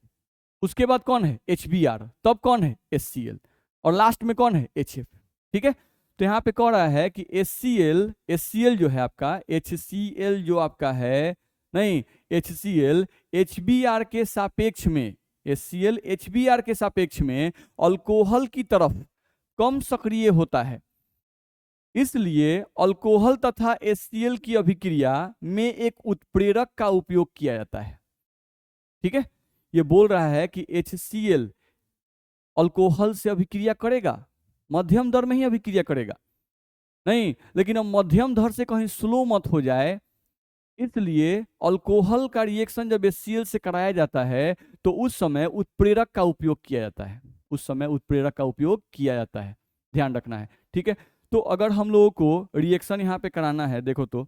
उसके बाद कौन है HBr, तब कौन है HCl, और लास्ट में कौन है HF, ठीक है। तो यहाँ पे कह रहा है कि HCl जो है आपका, HCl जो आपका है, नहीं, HCl HBr के सापेक्ष में, HCl HBr के सापेक्ष में अल्कोहल की तरफ कम सक्रिय होता है, इसलिए अल्कोहल तथा HCl की अभिक्रिया में एक उत्प्रेरक का उपयोग किया जाता है, ठीक है। ये बोल रहा है कि HCl अल्कोहल से अभिक्रिया करेगा, मध्यम दर में ही अभिक्रिया करेगा, नहीं, लेकिन अब मध्यम दर से कहीं स्लो मत हो जाए, इसलिए अल्कोहल का रिएक्शन जब HCl से कराया जाता है तो उस समय उत्प्रेरक का उपयोग किया जाता है, उस समय उत्प्रेरक का उपयोग किया जाता है, ध्यान रखना है, ठीक है। तो अगर हम लोगों को रिएक्शन यहाँ पे कराना है, देखो तो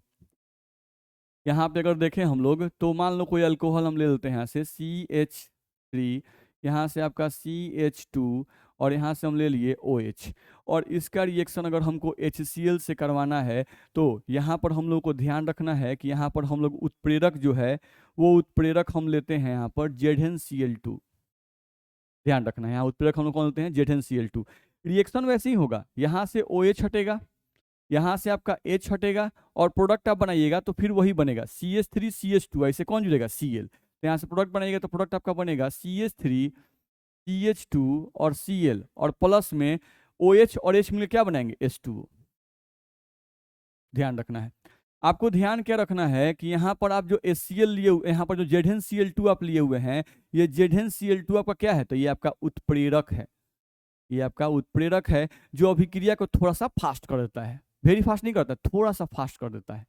यहाँ पे अगर देखें हम लोग तो मान लो कोई अल्कोहल हम ले लेते हैं यहाँ से CH3, यहाँ से आपका CH2 और यहाँ से हम ले लिए OH, और इसका रिएक्शन अगर हमको HCl से करवाना है तो यहाँ पर हम लोग को ध्यान रखना है कि यहाँ पर हम लोग उत्प्रेरक जो है वो उत्प्रेरक हम लेते हैं यहाँ पर ZnCl2, ध्यान रखना है, यहाँ उत्प्रेरक हम लोग कौन लेते हैं ZnCl2। रिएक्शन वैसे ही होगा, यहाँ से OH हटेगा, यहाँ से आपका H हटेगा और प्रोडक्ट आप बनाइएगा तो फिर वही बनेगा CH3 CH2, ऐसे कौन जुड़ेगा Cl, तो यहाँ से प्रोडक्ट बनाइएगा तो प्रोडक्ट आपका बनेगा CH3 CH2 और Cl, और प्लस में OH और H मिलकर क्या बनाएंगे H2O। ध्यान रखना है, आपको ध्यान क्या रखना है कि यहाँ पर आप जो HCl लिए हुए, यहाँ पर जो ZnCl2 आप लिए हुए हैं, ये ZnCl2 आपका क्या है, तो ये आपका उत्प्रेरक है, ये आपका उत्प्रेरक है जो अभिक्रिया को थोड़ा सा फास्ट कर देता है, वेरी फास्ट नहीं करता, थोड़ा सा फास्ट कर देता है,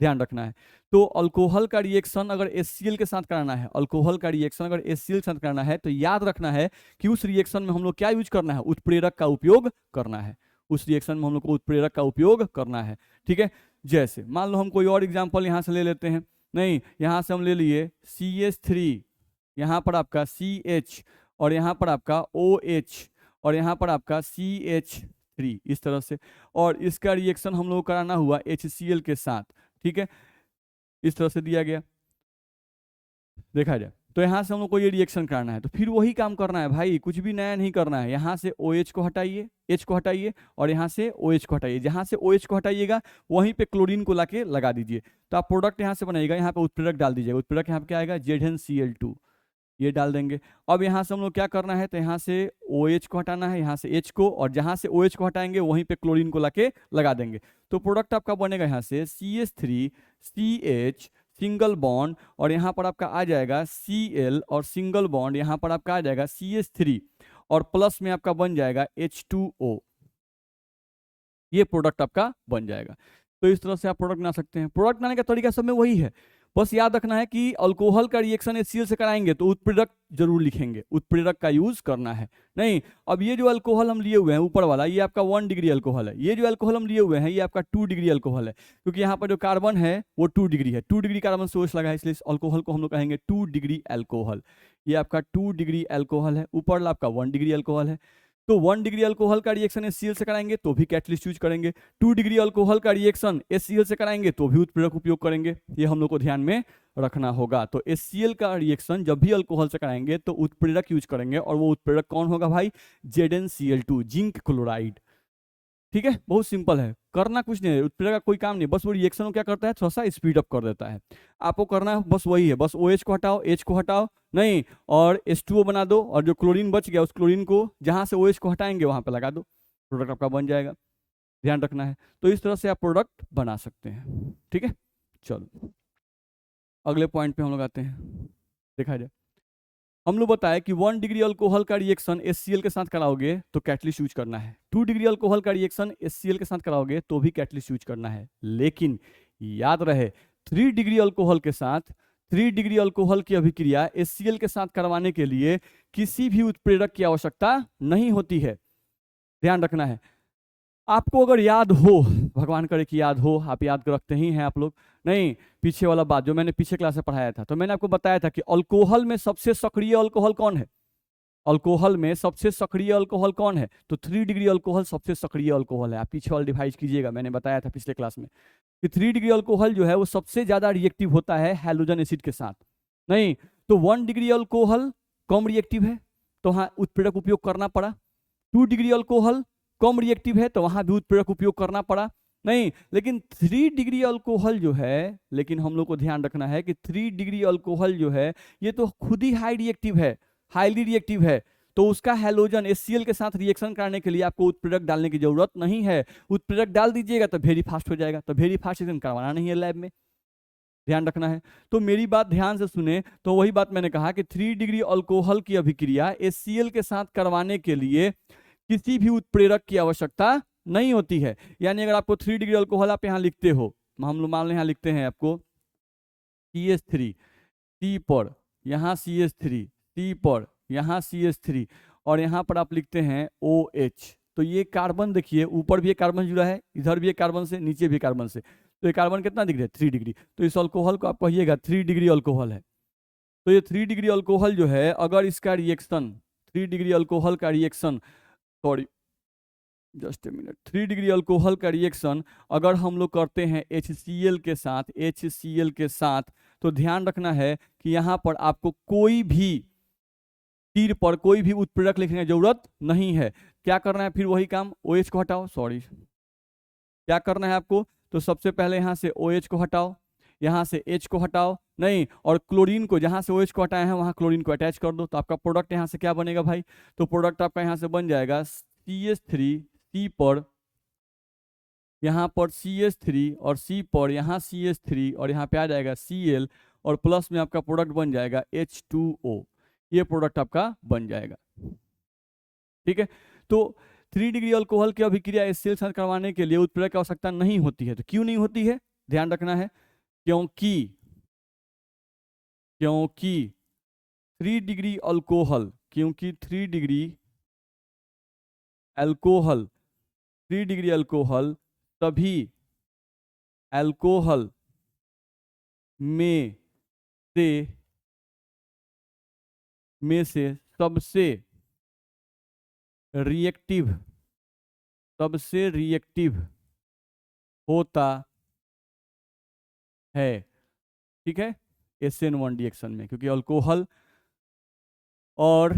ध्यान रखना है। तो अल्कोहल का रिएक्शन अगर HCl के साथ कराना है, अल्कोहल का रिएक्शन अगर HCl के साथ कराना है तो याद रखना है कि उस रिएक्शन में हम लोग क्या यूज करना है, उत्प्रेरक का उपयोग करना है, उस रिएक्शन में हम लोग को उत्प्रेरक का उपयोग करना है, ठीक है। जैसे मान लो हम कोई और एग्जाम्पल यहाँ से ले लेते हैं, नहीं, यहाँ से हम ले लिए CH3, यहाँ पर आपका CH और यहाँ पर आपका OH और यहाँ पर आपका CH3, इस तरह से, और इसका रिएक्शन हम लोग कराना हुआ HCl के साथ, ठीक है, इस तरह से दिया गया, देखा जाए तो यहाँ से हम लोग को ये रिएक्शन कराना है तो फिर वही काम करना है भाई, कुछ भी नया नहीं करना है। यहाँ से OH को हटाइए, H को हटाइए और यहाँ से OH को हटाइए, जहाँ से OH को हटाइएगा वहीं पे क्लोरीन को लाके लगा दीजिए, तो आप प्रोडक्ट यहाँ से बनाइएगा, यहाँ पे उत्प्रेरक डाल दीजिएगा, उत्प्रेरक यहाँ पे क्या आएगा ZnCl2, ये डाल देंगे। अब यहाँ से हम लोग क्या करना है, तो यहाँ से OH को हटाना है, यहाँ से H को, और जहाँ से OH को हटाएंगे वहीं पे क्लोरीन को लाके लगा देंगे, तो प्रोडक्ट आपका बनेगा यहाँ से CH3 CH सिंगल बॉन्ड, और यहाँ पर आपका आ जाएगा Cl और सिंगल बॉन्ड, यहाँ पर आपका आ जाएगा CH3 और प्लस में आपका बन जाएगा H2O, ये प्रोडक्ट आपका बन जाएगा। तो इस तरह से आप प्रोडक्ट बना सकते हैं। प्रोडक्ट बनाने का तरीका सब में वही है, बस याद रखना है कि अल्कोहल का रिएक्शन HCl से कराएंगे तो उत्प्रेरक जरूर लिखेंगे, उत्प्रेरक का यूज करना है। नहीं, अब ये जो अल्कोहल हम लिए हुए हैं ऊपर वाला, ये आपका 1 डिग्री अल्कोहल है, ये जो अल्कोहल हम लिए हुए हैं ये आपका 2 डिग्री अल्कोहल है, क्योंकि यहाँ पर जो कार्बन है वो 2 डिग्री है, 2 डिग्री कार्बन से OH लगा है, इसलिए अल्कोहल को हम लोग कहेंगे 2 डिग्री अल्कोहल। ये आपका 2 डिग्री अल्कोहल है, ऊपर वाला आपका 1 डिग्री अल्कोहल है। तो 1 डिग्री अल्कोहल का रिएक्शन HCl से कराएंगे तो भी कैटलिस्ट यूज करेंगे, 2 डिग्री अल्कोहल का रिएक्शन HCl से कराएंगे तो भी उत्प्रेरक उपयोग करेंगे। ये हम लोग को ध्यान में रखना होगा। तो HCl का रिएक्शन जब भी अल्कोहल से कराएंगे तो उत्प्रेरक यूज करेंगे, और वो उत्प्रेरक कौन होगा भाई? ZnCl2, zinc chloride. ठीक है, बहुत सिंपल है, करना कुछ नहीं है, उत्प्रेरक का कोई काम नहीं, बस वो रिएक्शन को क्या करता है, थोड़ा सा स्पीड अप कर देता है। आपको करना है बस वही है, बस OH को हटाओ, H को हटाओ नहीं, और H2O बना दो, और जो क्लोरीन बच गया उस क्लोरीन को जहां से OH को हटाएंगे वहां पे लगा दो, प्रोडक्ट आपका बन जाएगा। ध्यान रखना है। तो इस तरह से आप प्रोडक्ट बना सकते हैं। ठीक है, चलो अगले पॉइंट पे हम लोग आते हैं। देखा जाए, हम लोग बताया कि 1 डिग्री अल्कोहल का रिएक्शन HCl के साथ कराओगे तो कैटलिस्ट यूज करना है, 2 डिग्री अल्कोहल का रिएक्शन HCl के साथ कराओगे तो भी कैटलिस्ट यूज करना है। लेकिन याद रहे, 3 डिग्री अल्कोहल के साथ, 3 डिग्री अल्कोहल की अभिक्रिया HCl के साथ करवाने के लिए किसी भी उत्प्रेरक की आवश्यकता नहीं होती है। ध्यान रखना है। आपको अगर याद हो, भगवान करे कि याद हो, आप याद रखते ही हैं आप लोग, नहीं, पीछे वाला बात जो मैंने पीछे क्लास में पढ़ाया था, तो मैंने आपको बताया था कि अल्कोहल में सबसे सक्रिय अल्कोहल कौन है? अल्कोहल में सबसे सक्रिय अल्कोहल कौन है? तो 3 डिग्री अल्कोहल सबसे सक्रिय अल्कोहल है। आप पीछे वाला डिवाइस कीजिएगा, मैंने बताया था पिछले क्लास में कि 3 डिग्री अल्कोहल जो है वो सबसे ज्यादा रिएक्टिव होता है हैलोजन एसिड के साथ। नहीं, तो 1 डिग्री अल्कोहल कम रिएक्टिव है तो हाँ उत्प्रेरक उपयोग करना पड़ा, 2 डिग्री अल्कोहल कम रिएक्टिव है तो वहां भी उत्प्रेरक उपयोग करना पड़ा। नहीं, लेकिन 3 डिग्री अल्कोहल जो है, लेकिन हम लोग को ध्यान रखना है कि 3 डिग्री अल्कोहल जो है ये तो खुद ही हाई रिएक्टिव है, हाईली रिएक्टिव है, तो उसका हैलोजन HCl के साथ रिएक्शन कराने के लिए आपको उत्प्रेरक डालने की जरूरत नहीं है। उत्प्रेरक डाल दीजिएगा तो वेरी फास्ट हो जाएगा, तो वेरी फास्ट रिएक्शन करवाना नहीं है लैब में, ध्यान रखना है। तो मेरी बात ध्यान से सुने, तो वही बात मैंने कहा कि 3 डिग्री अल्कोहल की अभिक्रिया HCl के साथ करवाने के लिए किसी भी उत्प्रेरक की आवश्यकता नहीं होती है। यानी अगर आपको 3 डिग्री अल्कोहल आप यहाँ लिखते हो, हम लोग मान लें यहाँ लिखते हैं आपको CH3, C पर यहाँ CH3, C पर यहाँ CH3, और यहाँ पर आप लिखते हैं OH। तो ये कार्बन देखिए, ऊपर भी एक कार्बन जुड़ा है, इधर भी एक कार्बन से, नीचे भी कार्बन से, तो ये कार्बन कितना दिख रहा है? 3 डिग्री। तो इस अल्कोहल को आप कहिएगा 3 डिग्री अल्कोहल है। तो ये 3 डिग्री अल्कोहल जो है, अगर इसका रिएक्शन 3 डिग्री अल्कोहल का reaction, sorry just a minute, 3 degree alcohol का रिएक्शन अगर हम लोग करते हैं HCl के साथ, HCl के साथ, तो ध्यान रखना है कि यहाँ पर आपको कोई भी तीर पर कोई भी उत्प्रेरक लिखने की जरूरत नहीं है। क्या करना है फिर? वही काम, OH को हटाओ, सॉरी क्या करना है आपको? तो सबसे पहले यहाँ से OH को हटाओ, यहाँ से H को हटाओ, नहीं, और क्लोरीन को जहाँ से OH को हटाए हैं वहाँ क्लोरीन को अटैच कर दो, तो आपका प्रोडक्ट यहाँ से क्या बनेगा भाई? तो प्रोडक्ट आपका यहाँ से बन जाएगा CH3, C पर यहाँ पर CH3 और C पर यहाँ CH3 और यहाँ पे आ जाएगा Cl, और प्लस में आपका प्रोडक्ट बन जाएगा H2O। ये प्रोडक्ट आपका बन जाएगा। ठीक है, तो 3 डिग्री अल्कोहल की अभिक्रिया HCl साथ करवाने के लिए उत्प्रेरक की आवश्यकता नहीं होती है। तो क्यों नहीं होती है? ध्यान रखना है, क्योंकि 3 डिग्री अल्कोहल, क्योंकि 3 डिग्री अल्कोहल, 3 डिग्री अल्कोहल तभी अल्कोहल में से सबसे रिएक्टिव होता है। ठीक है, SN1 रिएक्शन में, क्योंकि अल्कोहल और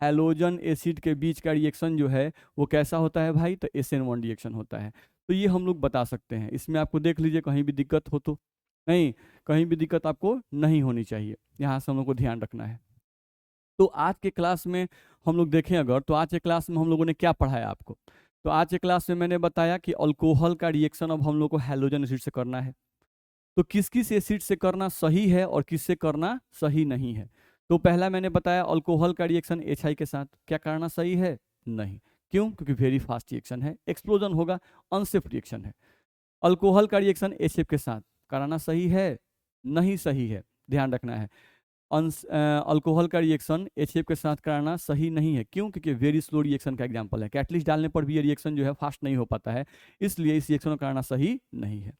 हैलोजन एसिड के बीच का रिएक्शन जो है वो कैसा होता है भाई? तो SN1 रिएक्शन होता है। तो ये हम लोग बता सकते हैं। इसमें आपको देख लीजिए कहीं भी दिक्कत हो तो नहीं, कहीं भी दिक्कत आपको नहीं होनी चाहिए, यहाँ से हम लोग को ध्यान रखना है। तो आज के क्लास में हम लोग देखें अगर, तो आज के क्लास में हम लोगों ने क्या पढ़ाया आपको? तो आज के क्लास में मैंने बताया कि अल्कोहल का रिएक्शन अब हम लोग को हैलोजन एसिड से करना है। तो किस किस एसिड से करना सही है और किससे करना सही नहीं है? तो पहला मैंने बताया अल्कोहल का रिएक्शन HI के साथ क्या करना सही है? नहीं। क्यों? क्योंकि वेरी फास्ट रिएक्शन है, एक्सप्लोजन होगा, अनसेफ रिएक्शन है। अल्कोहल का रिएक्शन HF के साथ कराना सही है? नहीं सही है, ध्यान रखना है। अल्कोहल का रिएक्शन HF के साथ कराना सही नहीं है। क्यों? क्योंकि वेरी स्लो रिएक्शन का एग्जांपल है, कैटलिस्ट डालने पर भी ये रिएक्शन जो है फास्ट नहीं हो पाता है, इसलिए इस रिएक्शन को कराना सही नहीं है।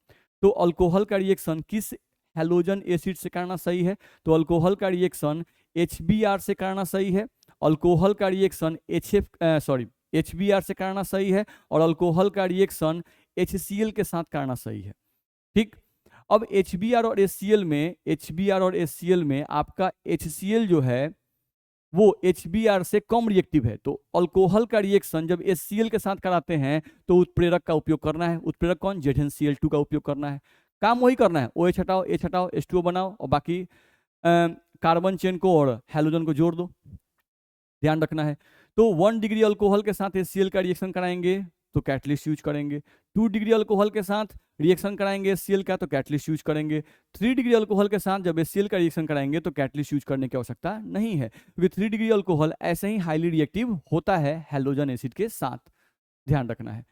तो अल्कोहल का रिएक्शन किस हैलोजन एसिड से करना सही है? तो अल्कोहल का रिएक्शन HBr से करना सही है, अल्कोहल का रिएक्शन HBr से कराना सही है और अल्कोहल का रिएक्शन HCl के साथ कराना सही है। ठीक, अब HBr और HCl में आपका HCl जो है वो HBr से कम रिएक्टिव है, तो अल्कोहल का रिएक्शन जब HCl के साथ कराते हैं तो उत्प्रेरक का उपयोग करना है। उत्प्रेरक कौन? ZnCl2 का उपयोग करना है। काम वही करना है, OH हटाओ, H हटाओ, H2O बनाओ और बाकी कार्बन चेन को और हैलोजन को जोड़ दो, ध्यान रखना है। तो 1 डिग्री अल्कोहल के साथ HCl का रिएक्शन कराएंगे तो कैटलिस्ट यूज करेंगे। 2 डिग्री अल्कोहल के साथ रिएक्शन कराएंगे HCl का तो कैटलिस्ट यूज करेंगे। 3 डिग्री अल्कोहल के साथ जब HCl का रिएक्शन कराएंगे तो कैटलिस्ट यूज करने की आवश्यकता नहीं है, क्योंकि 3 डिग्री अल्कोहल ऐसे ही हाईली रिएक्टिव होता है हैलोजन एसिड के साथ, ध्यान रखना है।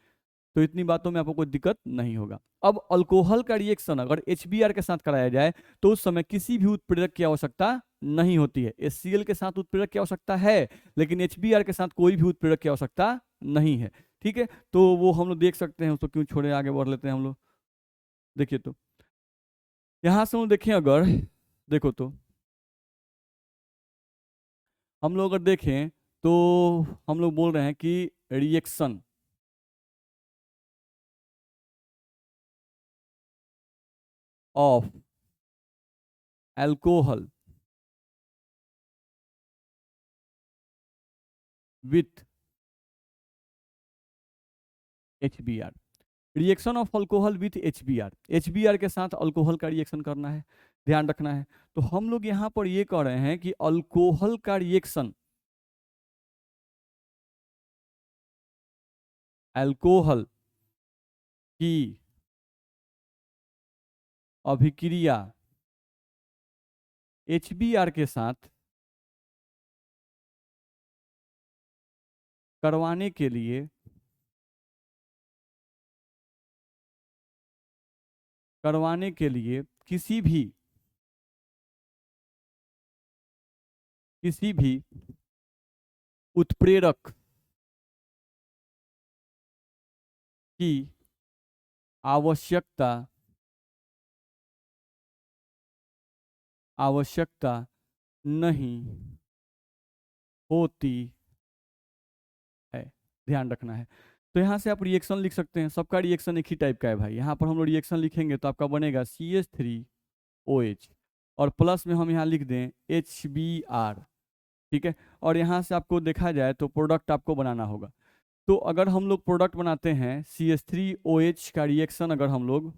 तो इतनी बातों में आपको कोई दिक्कत नहीं होगा। अब अल्कोहल का रिएक्शन अगर HBr के साथ कराया जाए तो उस समय किसी भी उत्प्रेरक की आवश्यकता नहीं होती है। HCl के साथ उत्प्रेरक की आवश्यकता है, लेकिन HBr के साथ कोई भी उत्प्रेरक की आवश्यकता नहीं है। ठीक है, तो वो हम लोग देख सकते हैं, उसको क्यों छोड़े, आगे बढ़ लेते हैं हम लोग। देखिए तो यहां से हम देखें, अगर देखो तो हम लोग अगर देखें तो हम लोग बोल रहे हैं कि reaction of alcohol with HBr, reaction of alcohol with HBr के साथ अल्कोहल का रिएक्शन करना है, ध्यान रखना है। तो हम लोग यहां पर ये कह रहे हैं कि अल्कोहल का रिएक्शन अल्कोहल की अभिक्रिया HBr के साथ करवाने के लिए किसी भी उत्प्रेरक की आवश्यकता नहीं होती है, ध्यान रखना है। तो यहाँ से आप रिएक्शन लिख सकते हैं, सबका रिएक्शन एक ही टाइप का है भाई। यहाँ पर हम लोग रिएक्शन लिखेंगे तो आपका बनेगा CH3OH और प्लस में हम यहाँ लिख दें HBr, ठीक है। और यहाँ से आपको देखा जाए तो प्रोडक्ट आपको बनाना होगा। तो अगर हम लोग प्रोडक्ट बनाते हैं CH3OH का रिएक्शन, अगर हम लोग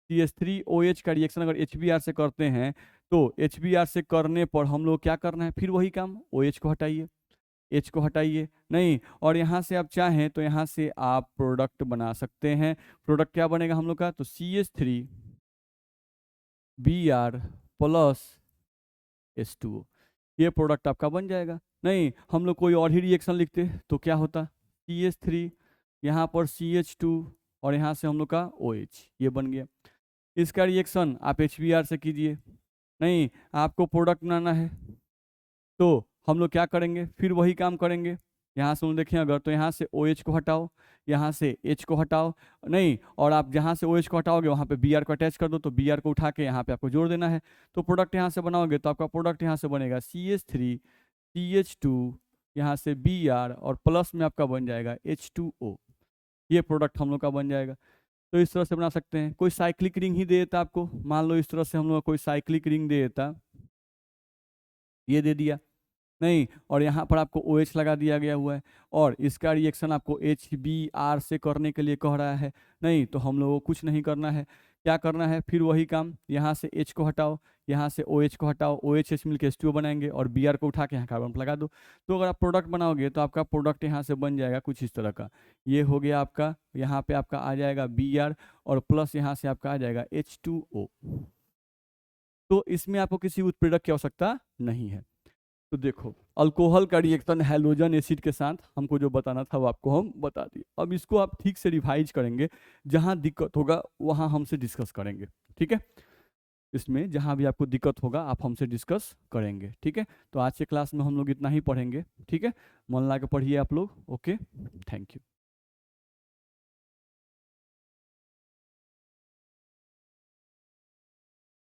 CH3OH का रिएक्शन अगर HBr से करते हैं तो HBr से करने पर हम लोग क्या करना है, फिर वही काम, OH को हटाइए, H को हटाइए, नहीं, और यहाँ से आप चाहें तो यहाँ से आप प्रोडक्ट बना सकते हैं। प्रोडक्ट क्या बनेगा हम लोग का, तो CH3Br प्लस H2O, ये प्रोडक्ट आपका बन जाएगा। नहीं, हम लोग कोई और ही रिएक्शन लिखते तो क्या होता, CH3 यहाँ पर CH2 और यहाँ से हम लोग का OH, ये बन गया। इसका रिएक्शन आप HBr से कीजिए, नहीं आपको प्रोडक्ट बनाना है तो हम लोग क्या करेंगे, फिर वही काम करेंगे। यहाँ से हम देखें अगर तो यहाँ से OH को हटाओ, यहाँ से H को हटाओ, नहीं, और आप जहाँ से OH को हटाओगे वहाँ पे Br को अटैच कर दो, तो Br को उठा के यहाँ पे आपको जोड़ देना है। तो प्रोडक्ट यहाँ से बनाओगे तो आपका प्रोडक्ट यहाँ से बनेगा CH3 CH2 यहाँ से Br और प्लस में आपका बन जाएगा H2O, ये प्रोडक्ट हम लोग का बन जाएगा। तो इस तरह से बना सकते हैं। कोई साइक्लिक रिंग ही दे देता आपको, मान लो इस तरह से हम लोग कोई साइक्लिक रिंग दे देता, ये दे दिया, नहीं, और यहाँ पर आपको OH लगा दिया गया हुआ है और इसका रिएक्शन आपको HBr से करने के लिए कह रहा है, नहीं, तो हम लोगों को कुछ नहीं करना है। क्या करना है, फिर वही काम, यहाँ से H को हटाओ, यहाँ से OH को हटाओ, OH मिलकर H2O बनाएंगे और Br को उठा के यहाँ कार्बन लगा दो। तो अगर आप प्रोडक्ट बनाओगे तो आपका प्रोडक्ट यहाँ से बन जाएगा कुछ इस तरह का, ये हो गया आपका, यहाँ पे आपका आ जाएगा Br और प्लस यहाँ से आपका आ जाएगा H2O। तो इसमें आपको किसी उत्प्रेरक की आवश्यकता नहीं है। तो देखो, अल्कोहल का रिएक्शन हैलोजन एसिड के साथ हमको जो बताना था वो आपको हम बता दिए। अब इसको आप ठीक से रिवाइज करेंगे, जहां दिक्कत होगा वहां हमसे डिस्कस करेंगे, ठीक है। इसमें जहां भी आपको दिक्कत होगा आप हमसे डिस्कस करेंगे, ठीक है। तो आज के क्लास में हम लोग इतना ही पढ़ेंगे, ठीक है। मन लगा के पढ़िए आप लोग, ओके, थैंक यू।